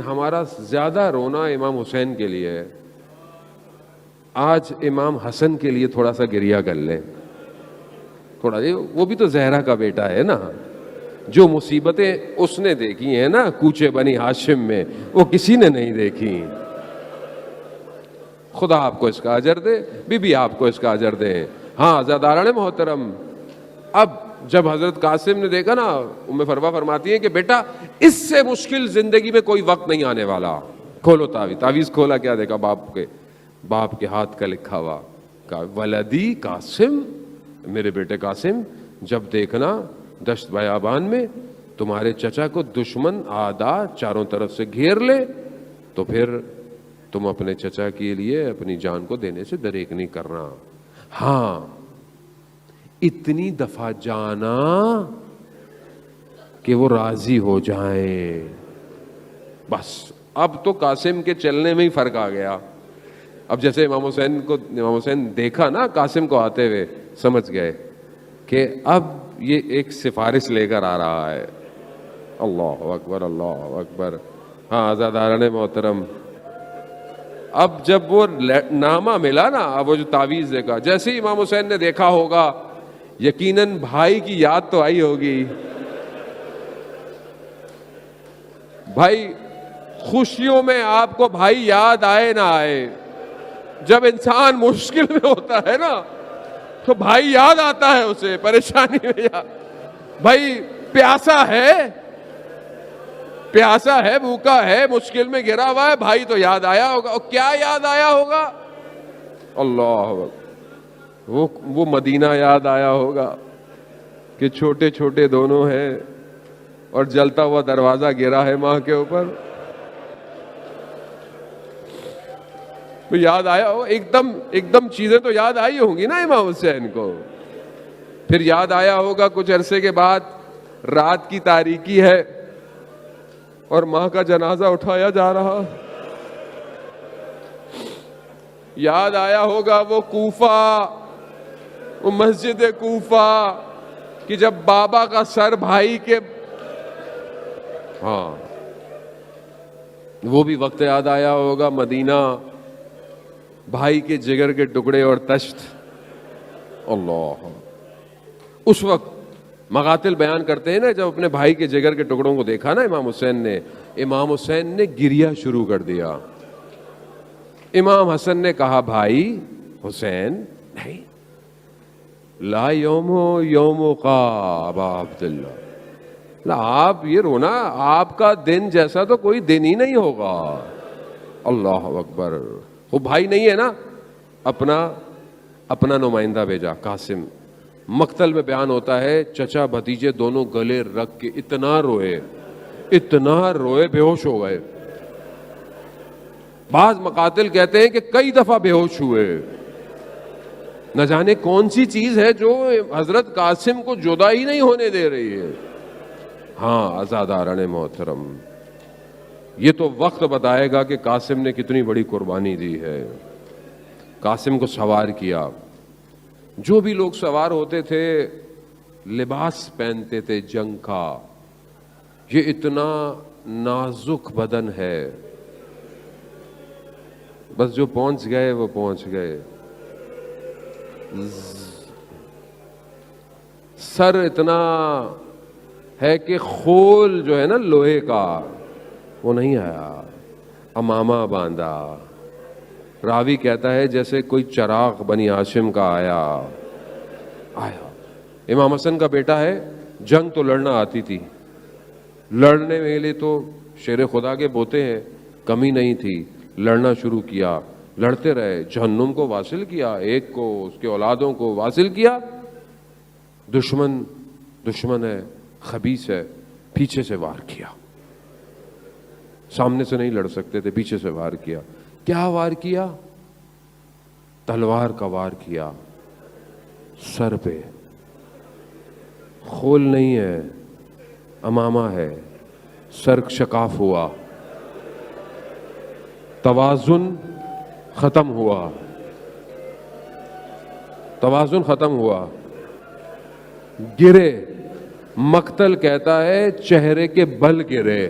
ہمارا زیادہ رونا امام حسین کے لیے ہے. آج امام حسن کے لیے تھوڑا سا گریہ کر لیں. تھوڑا وہ بھی تو زہرا کا بیٹا ہے نا. جو مصیبتیں اس نے دیکھی ہیں نا کوچے بنی ہاشم میں، وہ کسی نے نہیں دیکھی. خدا آپ کو اس کا اجر دے، بی بی آپ کو اس کا اجر دے. ہاں عزاداران محترم، اب جب حضرت قاسم نے دیکھا نا، ام فروا فرماتی ہیں کہ بیٹا اس سے مشکل زندگی میں کوئی وقت نہیں آنے والا. کھولو تعویذ کھولا، کیا دیکھا؟ باپ کے ہاتھ کا لکھا ہوا، کہا ولدی قاسم، میرے بیٹے قاسم، جب دیکھنا دشت بیابان میں تمہارے چچا کو دشمن آدھا چاروں طرف سے گھیر لے تو پھر تم اپنے چچا کے لیے اپنی جان کو دینے سے دریغ نہیں کرنا. ہاں اتنی دفعہ جانا کہ وہ راضی ہو جائیں. بس اب تو قاسم کے چلنے میں ہی فرق آ گیا. اب جیسے امام حسین دیکھا نا قاسم کو آتے ہوئے، سمجھ گئے کہ اب یہ ایک سفارش لے کر آ رہا ہے. اللہ اکبر، اللہ اکبر. ہاں عزاداران محترم، اب جب وہ نامہ ملا نا، اب وہ جو تعویذ دیکھا، جیسے ہی امام حسین نے دیکھا ہوگا یقیناً بھائی کی یاد تو آئی ہوگی. بھائی خوشیوں میں آپ کو بھائی یاد آئے نہ آئے، جب انسان مشکل میں ہوتا ہے نا تو بھائی یاد آتا ہے اسے. پریشانی میں بھائی پیاسا ہے، بھوکا ہے، مشکل میں گرا ہوا ہے، بھائی تو یاد آیا ہوگا. اور کیا یاد آیا ہوگا؟ اللہ، وہ مدینہ یاد آیا ہوگا کہ چھوٹے چھوٹے دونوں ہیں اور جلتا ہوا دروازہ گرا ہے ماں کے اوپر. یاد آیا ہو، ایک دم چیزیں تو یاد آئی ہوں گی نا امام حسین کو. پھر یاد آیا ہوگا کچھ عرصے کے بعد رات کی تاریکی ہے اور ماں کا جنازہ اٹھایا جا رہا. یاد آیا ہوگا وہ کوفہ، وہ مسجد کوفہ کہ جب بابا کا سر بھائی کے، ہاں وہ بھی وقت یاد آیا ہوگا. مدینہ، بھائی کے جگر کے ٹکڑے اور تشت. اللہ، اس وقت مقاتل بیان کرتے ہیں نا، جب اپنے بھائی کے جگر کے ٹکڑوں کو دیکھا نا امام حسین نے گریہ شروع کر دیا. امام حسن نے کہا بھائی حسین نہیں، لا یوم کا ابا عبداللہ، آپ یہ رونا، آپ کا دن جیسا تو کوئی دن ہی نہیں ہوگا. اللہ اکبر. وہ بھائی نہیں ہے نا، اپنا نمائندہ بھیجا قاسم. مقتل میں بیان ہوتا ہے چچا بھتیجے دونوں گلے رکھ کے اتنا روئے بے ہوش ہو گئے. بعض مقاتل کہتے ہیں کہ کئی دفعہ بے ہوش ہوئے. نہ جانے کون سی چیز ہے جو حضرت قاسم کو جدا ہی نہیں ہونے دے رہی ہے. ہاں عزاداران محترم، یہ تو وقت بتائے گا کہ قاسم نے کتنی بڑی قربانی دی ہے. قاسم کو سوار کیا. جو بھی لوگ سوار ہوتے تھے لباس پہنتے تھے جنگ کا. یہ اتنا نازک بدن ہے، بس جو پہنچ گئے وہ پہنچ گئے. سر اتنا ہے کہ خول جو ہے نا لوہے کا وہ نہیں آیا، امامہ باندھا. راوی کہتا ہے جیسے کوئی چراغ بنی ہاشم کا آیا. امام حسن کا بیٹا ہے، جنگ تو لڑنا آتی تھی، لڑنے میں لیے تو شیر خدا کے بوتے ہیں، کمی نہیں تھی. لڑنا شروع کیا، لڑتے رہے، جہنم کو واصل کیا، ایک کو، اس کے اولادوں کو واصل کیا. دشمن ہے، خبیث ہے، پیچھے سے وار کیا. سامنے سے نہیں لڑ سکتے تھے، پیچھے سے وار کیا. کیا وار کیا؟ تلوار کا وار کیا. سر پہ خول نہیں ہے، امامہ ہے. سر شکاف ہوا، توازن ختم ہوا، گرے. مقتل کہتا ہے چہرے کے بل گرے.